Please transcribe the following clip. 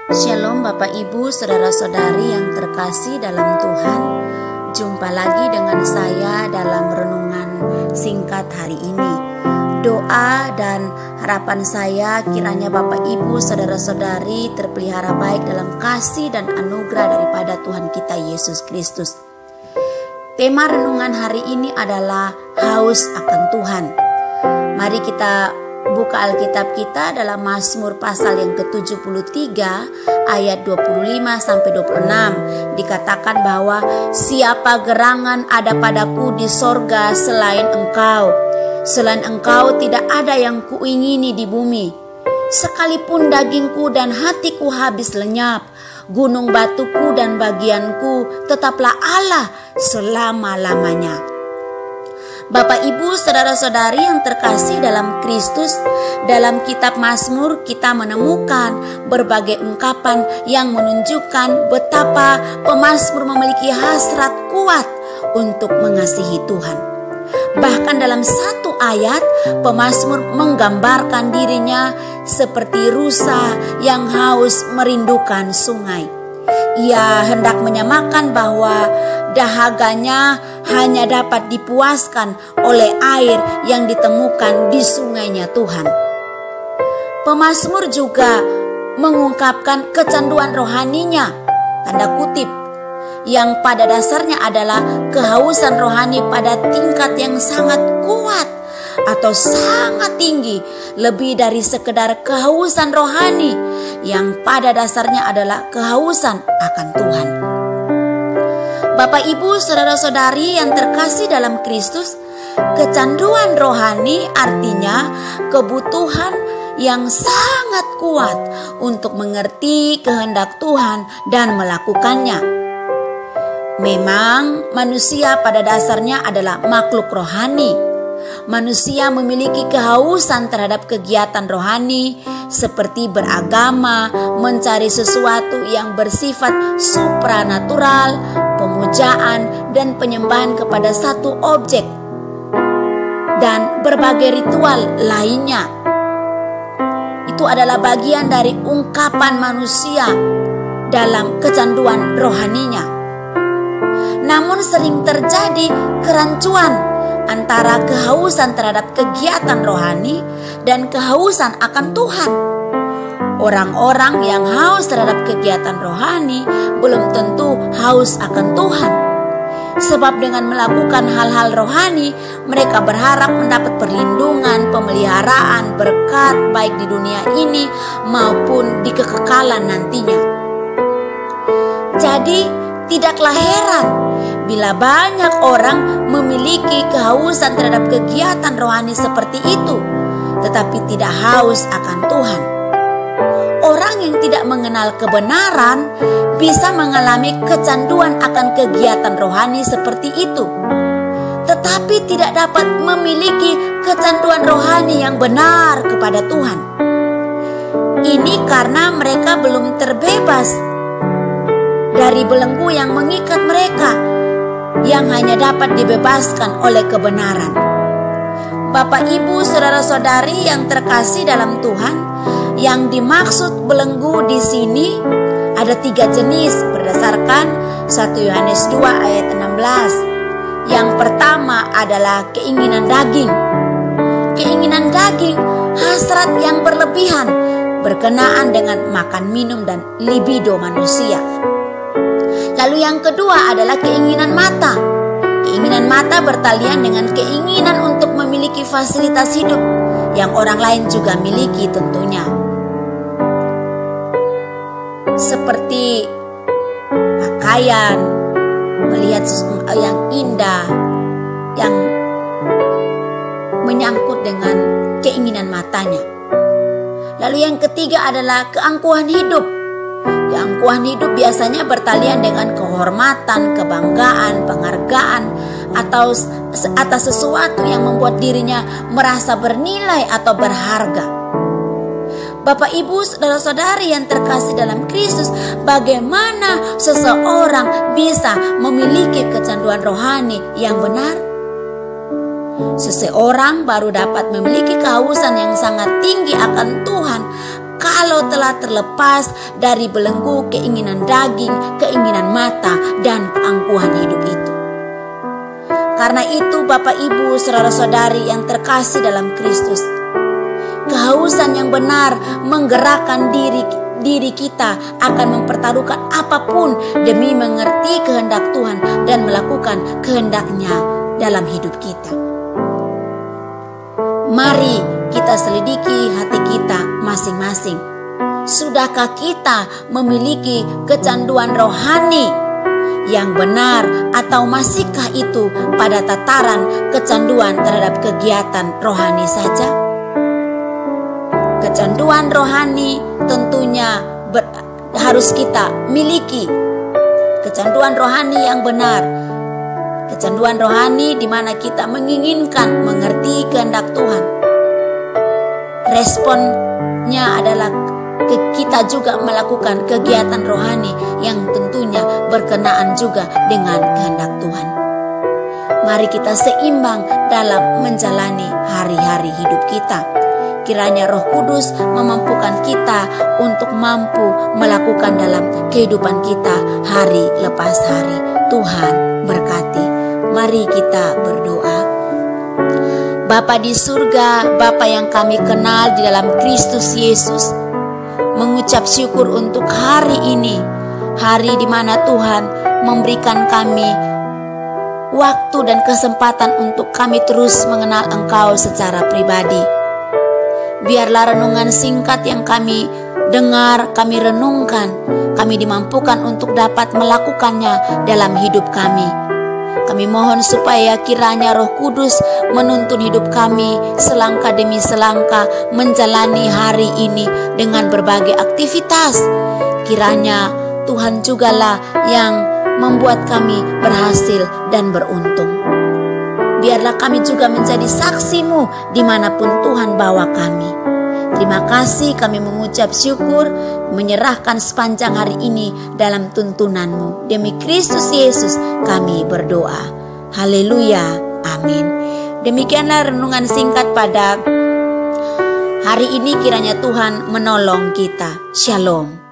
Shalom Bapak Ibu, Saudara-saudari yang terkasih dalam Tuhan. Jumpa lagi dengan saya dalam renungan singkat hari ini. Doa dan harapan saya kiranya Bapak Ibu, Saudara-saudari terpelihara baik dalam kasih dan anugerah daripada Tuhan kita Yesus Kristus. Tema renungan hari ini adalah haus akan Tuhan. Mari kita buka Alkitab kita dalam Mazmur pasal yang ke-73 ayat 25-26. Dikatakan bahwa siapa gerangan ada padaku di sorga selain engkau. Selain engkau tidak ada yang kuingini di bumi. Sekalipun dagingku dan hatiku habis lenyap, gunung batuku dan bagianku tetaplah Allah selama-lamanya. Bapak Ibu, Saudara-saudari yang terkasih dalam Kristus, dalam kitab Mazmur kita menemukan berbagai ungkapan yang menunjukkan betapa pemazmur memiliki hasrat kuat untuk mengasihi Tuhan. Bahkan dalam satu ayat, pemazmur menggambarkan dirinya seperti rusa yang haus merindukan sungai. Ia hendak menyamakan bahwa dahaganya hanya dapat dipuaskan oleh air yang ditemukan di sungainya Tuhan. Pemazmur juga mengungkapkan kecanduan rohaninya, tanda kutip, yang pada dasarnya adalah kehausan rohani pada tingkat yang sangat kuat atau sangat tinggi, lebih dari sekedar kehausan rohani yang pada dasarnya adalah kehausan akan Tuhan. Bapak Ibu, Saudara-saudari yang terkasih dalam Kristus, kecanduan rohani artinya kebutuhan yang sangat kuat untuk mengerti kehendak Tuhan dan melakukannya. Memang manusia pada dasarnya adalah makhluk rohani. Manusia memiliki kehausan terhadap kegiatan rohani seperti beragama, mencari sesuatu yang bersifat supranatural, pemujaan dan penyembahan kepada satu objek, dan berbagai ritual lainnya. Itu adalah bagian dari ungkapan manusia dalam kecanduan rohaninya. Namun sering terjadi kerancuan antara kehausan terhadap kegiatan rohani dan kehausan akan Tuhan. Orang-orang yang haus terhadap kegiatan rohani belum tentu haus akan Tuhan. Sebab dengan melakukan hal-hal rohani, mereka berharap mendapat perlindungan, pemeliharaan, berkat baik di dunia ini maupun di kekekalan nantinya. Jadi tidaklah heran bila banyak orang memiliki kehausan terhadap kegiatan rohani seperti itu, tetapi tidak haus akan Tuhan. Orang yang tidak mengenal kebenaran bisa mengalami kecanduan akan kegiatan rohani seperti itu, tetapi tidak dapat memiliki kecanduan rohani yang benar kepada Tuhan. Ini karena mereka belum terbebas dari belenggu yang mengikat mereka, yang hanya dapat dibebaskan oleh kebenaran. Bapak Ibu, Saudara-saudari yang terkasih dalam Tuhan, yang dimaksud belenggu di sini ada 3 jenis berdasarkan 1 Yohanes 2 ayat 16. Yang pertama adalah keinginan daging. Keinginan daging, hasrat yang berlebihan berkenaan dengan makan, minum dan libido manusia. Lalu yang kedua adalah keinginan mata. Keinginan mata bertalian dengan keinginan untuk memiliki fasilitas hidup yang orang lain juga miliki tentunya. Seperti pakaian, melihat yang indah, yang menyangkut dengan keinginan matanya. Lalu yang ketiga adalah keangkuhan hidup. Keangkuhan hidup biasanya bertalian dengan kehormatan, kebanggaan, penghargaan atau atas sesuatu yang membuat dirinya merasa bernilai atau berharga. Bapak Ibu, Saudara-saudari yang terkasih dalam Kristus, bagaimana seseorang bisa memiliki kecanduan rohani yang benar? Seseorang baru dapat memiliki kehausan yang sangat tinggi akan Tuhan kalau telah terlepas dari belenggu keinginan daging, keinginan mata, dan keangkuhan hidup itu. Karena itu Bapak Ibu saudara-saudari yang terkasih dalam Kristus, kehausan yang benar menggerakkan diri kita akan mempertaruhkan apapun demi mengerti kehendak Tuhan dan melakukan kehendaknya dalam hidup kita. Mari kita selidiki hati kita masing-masing. Sudahkah kita memiliki kecanduan rohani yang benar, atau masihkah itu pada tataran kecanduan terhadap kegiatan rohani saja? Kecanduan rohani tentunya harus kita miliki. Kecanduan rohani yang benar. Kecanduan rohani di mana kita menginginkan mengerti kehendak Tuhan. Responnya adalah kita juga melakukan kegiatan rohani yang tentunya berkenaan juga dengan kehendak Tuhan. Mari kita seimbang dalam menjalani hari-hari hidup kita. Kiranya Roh Kudus memampukan kita untuk mampu melakukan dalam kehidupan kita hari lepas hari. Tuhan berkati. Mari kita berdoa. Bapa di surga, Bapa yang kami kenal di dalam Kristus Yesus, mengucap syukur untuk hari ini, hari di mana Tuhan memberikan kami waktu dan kesempatan untuk kami terus mengenal Engkau secara pribadi. Biarlah renungan singkat yang kami dengar, kami renungkan, kami dimampukan untuk dapat melakukannya dalam hidup kami. Kami mohon supaya kiranya Roh Kudus menuntun hidup kami selangkah demi selangkah menjalani hari ini dengan berbagai aktivitas. Kiranya Tuhan jugalah yang membuat kami berhasil dan beruntung. Biarlah kami juga menjadi saksi-Mu dimanapun Tuhan bawa kami. Terima kasih, kami mengucap syukur, menyerahkan sepanjang hari ini dalam tuntunan-Mu. Demi Kristus Yesus kami berdoa. Haleluya, amin. Demikianlah renungan singkat pada hari ini, kiranya Tuhan menolong kita. Shalom.